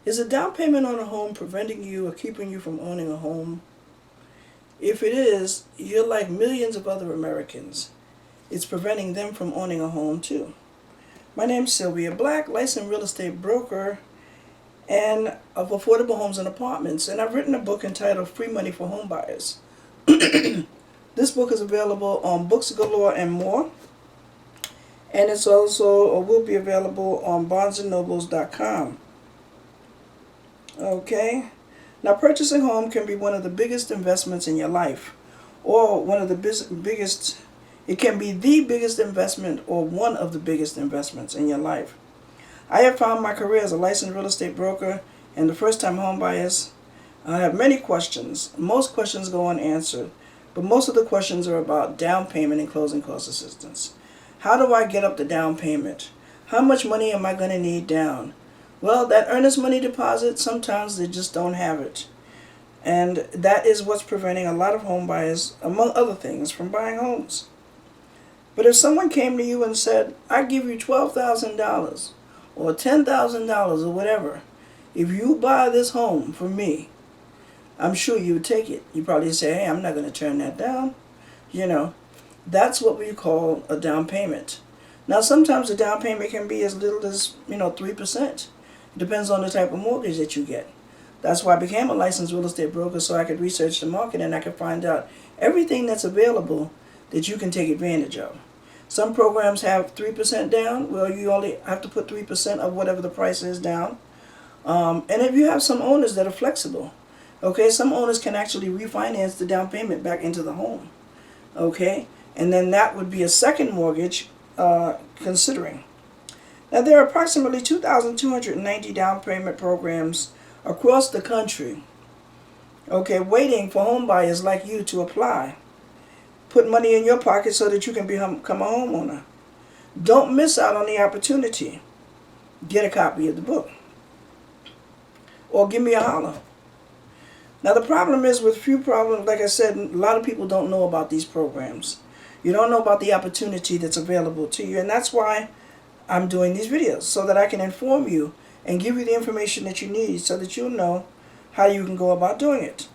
Is a down payment on a home preventing you or keeping you from owning a home? If it is, you're like millions of other Americans. It's preventing them from owning a home too. My name's Sylvia Black, licensed real estate broker and of affordable homes and apartments, and I've written a book entitled Free Money for Home Buyers. This book is available on Books Galore and more, and it's also or will be available on barnesandnobles.com. Okay? Now, purchasing a home can be one of the biggest investments in your life, or one of the biggest, it can be the biggest investment or one of the biggest investments in your life. I have found my career as a licensed real estate broker and the first-time home buyers. I have many questions. Most questions go unanswered, but most of the questions are about down payment and closing cost assistance. How do I get up the down payment? How much money am I going to need down? Well, that earnest money deposit, sometimes they just don't have it. And that is what's preventing a lot of home buyers, among other things, from buying homes. But if someone came to you and said, I give you $12,000 or $10,000 or whatever, if you buy this home for me, I'm sure you would take it. You probably say, hey, I'm not going to turn that down. You know, that's what we call a down payment. Now, sometimes the down payment can be as little as, 3%. It depends on the type of mortgage that you get. That's why I became a licensed real estate broker, so I could research the market and I could find out everything that's available that you can take advantage of. Some programs have 3% down. Well, you only have to put 3% of whatever the price is down. And if you have some owners that are flexible, okay, some owners can actually refinance the down payment back into the home, okay, and then that would be a second mortgage considering. Now, there are approximately 2,290 down payment programs across the country, okay, waiting for home buyers like you to apply. Put money in your pocket so that you can become a homeowner. Don't miss out on the opportunity. Get a copy of the book. Or give me a holler. Now, the problem is with few problems, like I said, a lot of people don't know about these programs. You don't know about the opportunity that's available to you, and that's why I'm doing these videos, so that I can inform you and give you the information that you need so that you'll know how you can go about doing it.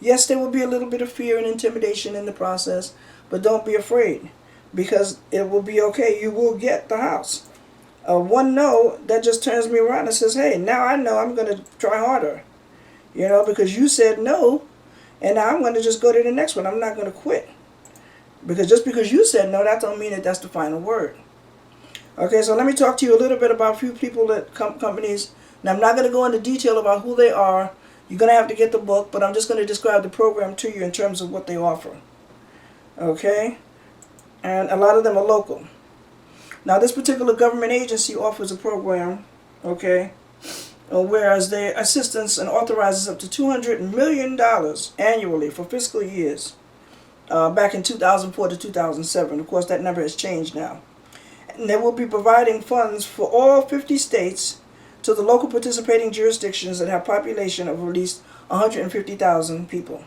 Yes, there will be a little bit of fear and intimidation in the process, but don't be afraid, because it will be okay. You will get the house. One no, that just turns me around and says, hey, now I know I'm going to try harder, because you said no, and now I'm going to just go to the next one. I'm not going to quit, because just because you said no, that don't mean that that's the final word. Okay, so let me talk to you a little bit about a few people that companies. Now, I'm not going to go into detail about who they are. You're going to have to get the book, but I'm just going to describe the program to you in terms of what they offer. Okay? And a lot of them are local. Now, this particular government agency offers a program, okay, whereas their assistance and authorizes up to $200 million annually for fiscal years, back in 2004 to 2007. Of course, that number has changed now. And they will be providing funds for all 50 states to the local participating jurisdictions that have population of at least 150,000 people,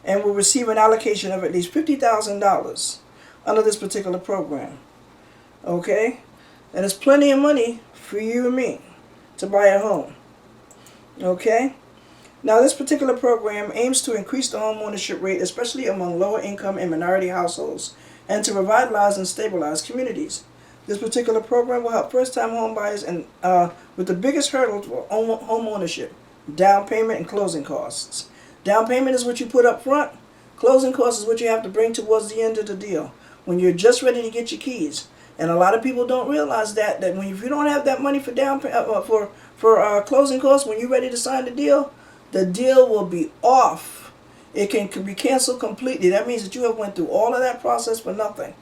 and will receive an allocation of at least $50,000 under this particular program. Okay? And it's plenty of money for you and me to buy a home. Okay? Now, this particular program aims to increase the home ownership rate, especially among lower income and minority households, and to revitalize and stabilize communities. This particular program will help first-time home buyers and with the biggest hurdle for home ownership: down payment and closing costs. Down payment is what you put up front. Closing costs is what you have to bring towards the end of the deal when you're just ready to get your keys. And a lot of people don't realize that if you don't have that money for closing costs, when you're ready to sign the deal will be off. It can be canceled completely. That means that you have went through all of that process for nothing.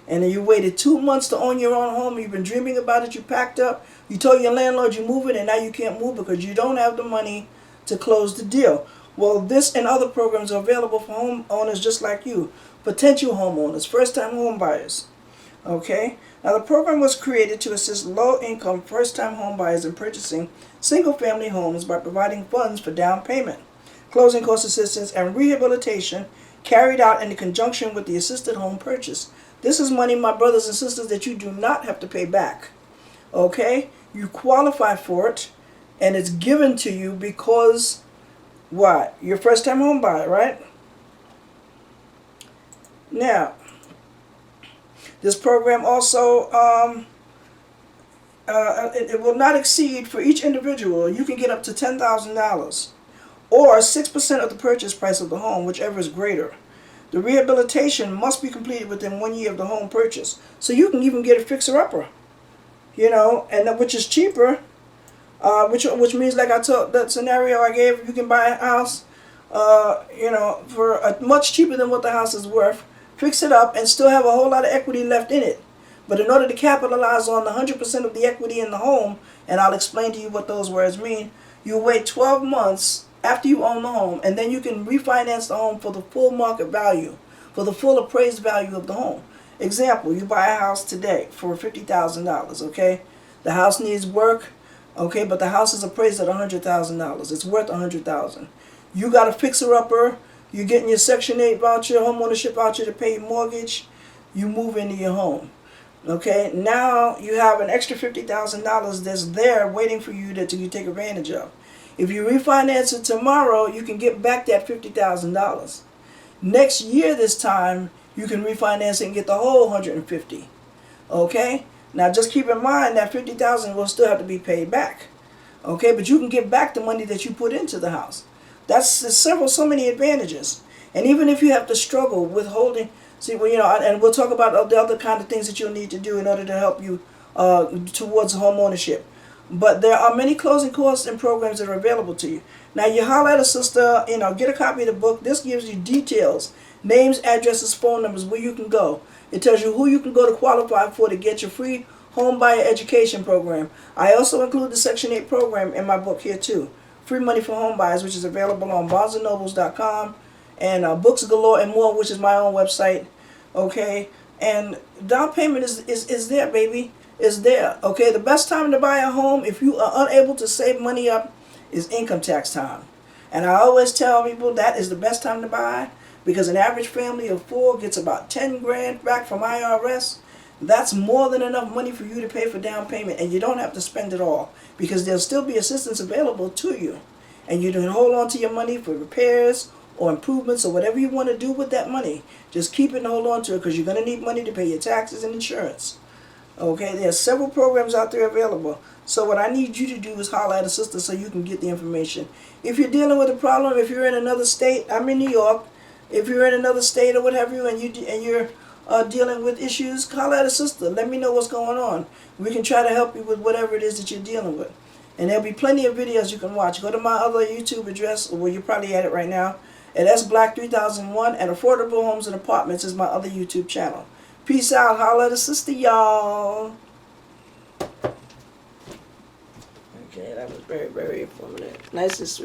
And then you waited 2 months to own your own home. You've been dreaming about it. You packed up. You told your landlord you're moving, and now you can't move because you don't have the money to close the deal. Well, this and other programs are available for homeowners just like you, potential homeowners, first-time home buyers. Okay? Now, the program was created to assist low-income, first-time home buyers in purchasing single-family homes by providing funds for down payment, closing cost assistance, and rehabilitation carried out in conjunction with the assisted home purchase. This is money, my brothers and sisters, that you do not have to pay back. Okay? You qualify for it. And it's given to you because what? You're first time home buyer, right? Now, this program also it will not exceed for each individual. You can get up to $10,000 or 6% of the purchase price of the home, whichever is greater. The rehabilitation must be completed within 1 year of the home purchase. So you can even get a fixer-upper, you know, and which is cheaper. Which means, like I told that scenario I gave, you can buy a house, you know, for much cheaper than what the house is worth, fix it up, and still have a whole lot of equity left in it. But in order to capitalize on the 100% of the equity in the home, and I'll explain to you what those words mean, you wait 12 months after you own the home, and then you can refinance the home for the full market value, for the full appraised value of the home. Example, you buy a house today for $50,000, okay? The house needs work, okay, but the house is appraised at $100,000. It's worth $100,000. You got a fixer-upper, you're getting your Section 8 voucher, homeownership voucher to pay your mortgage, you move into your home. Okay, now you have an extra $50,000 that's there waiting for you to you take advantage of. If you refinance it tomorrow, you can get back that $50,000. Next year this time, you can refinance it and get the whole $150,000. Okay? Now just keep in mind that $50,000 will still have to be paid back. Okay, but you can get back the money that you put into the house. That's so many advantages. And even if you have to struggle with holding, see, well, you know, and we'll talk about the other kind of things that you'll need to do in order to help you towards home ownership. But there are many closing costs and programs that are available to you. Now, you holler at a sister, you know, get a copy of the book. This gives you details, names, addresses, phone numbers, where you can go. It tells you who you can go to qualify for to get your free home buyer education program. I also include the Section 8 program in my book here too. Free Money for Home Buyers, which is available on barnesandnobles.com, and Books Galore and More, which is my own website. Okay, and down payment is there, baby. Is there. Okay, the best time to buy a home, if you are unable to save money up, is income tax time. And I always tell people that is the best time to buy, because an average family of 4 gets about 10 grand back from IRS. That's more than enough money for you to pay for down payment, and you don't have to spend it all, because there'll still be assistance available to you. And you can hold on to your money for repairs or improvements or whatever you want to do with that money. Just keep it and hold on to it, because you're going to need money to pay your taxes and insurance. Okay, there are several programs out there available. So what I need you to do is holler at a sister so you can get the information. If you're dealing with a problem, if you're in another state, I'm in New York. If you're in another state or what have you, and you're dealing with issues, holler at a sister. Let me know what's going on. We can try to help you with whatever it is that you're dealing with. And there'll be plenty of videos you can watch. Go to my other YouTube address, well, you're probably at it right now. And that's Black 3001, and Affordable Homes and Apartments is my other YouTube channel. Peace out. Holla at a sister, y'all. Okay, that was very, very informative. Nice and sweet.